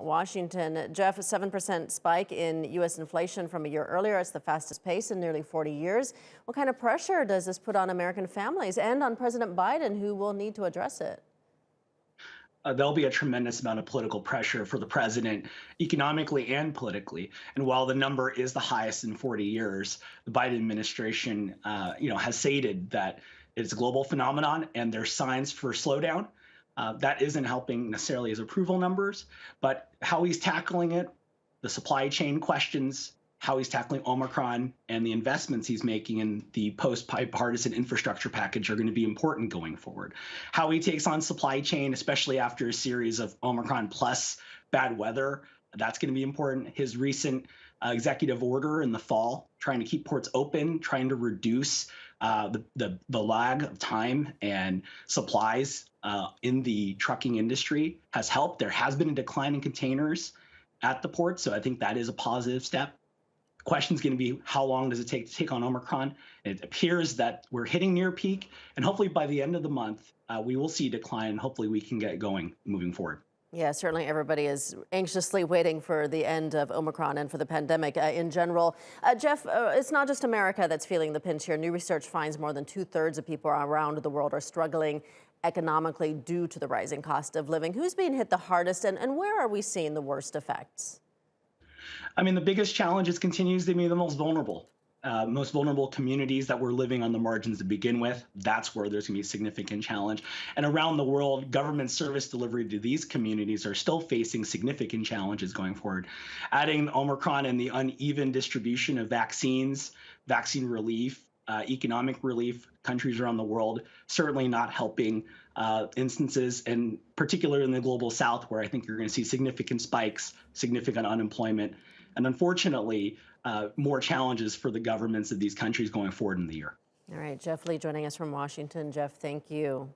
Washington. Jeff, a 7% spike in U.S. inflation from a year earlier. It's the fastest pace in nearly 40 years. What kind of pressure does this put on American families and on President Biden, who will need to address it? There'll be a tremendous amount of political pressure for the president, economically and politically. And while the number is the highest in 40 years, the Biden administration, has stated that it's a global phenomenon and there's signs for slowdown. That isn't helping necessarily his approval numbers, but how he's tackling it, the supply chain questions, how he's tackling Omicron, and the investments he's making in the post-bipartisan infrastructure package are going to be important going forward. How he takes on supply chain, especially after a series of Omicron plus bad weather, that's going to be important. His recent executive order in the fall, trying to keep ports open, trying to reduce the lag of time and supplies in the trucking industry has helped. There has been a decline in containers at the port, so I think that is a positive step. The question is going to be, how long does it take to take on Omicron? It appears that we're hitting near peak, and hopefully by the end of the month, we will see a decline. Hopefully we can get going moving forward. Yeah, certainly everybody is anxiously waiting for the end of Omicron and for the pandemic in general. Jeff, it's not just America that's feeling the pinch here. New research finds more than 2/3 of people around the world are struggling economically due to the rising cost of living. Who's being hit the hardest, and where are we seeing the worst effects? I mean, the biggest challenge is continues to be the most vulnerable communities that were living on the margins to begin with. That's where there's going to be a significant challenge. And around the world, government service delivery to these communities are still facing significant challenges going forward. Adding Omicron and the uneven distribution of vaccines, vaccine relief, economic relief, countries around the world, certainly not helping instances, and particularly in the global south, where I think you're going to see significant spikes, significant unemployment, and unfortunately, more challenges for the governments of these countries going forward in the year. All right, Jeff Lee joining us from Washington. Jeff, thank you.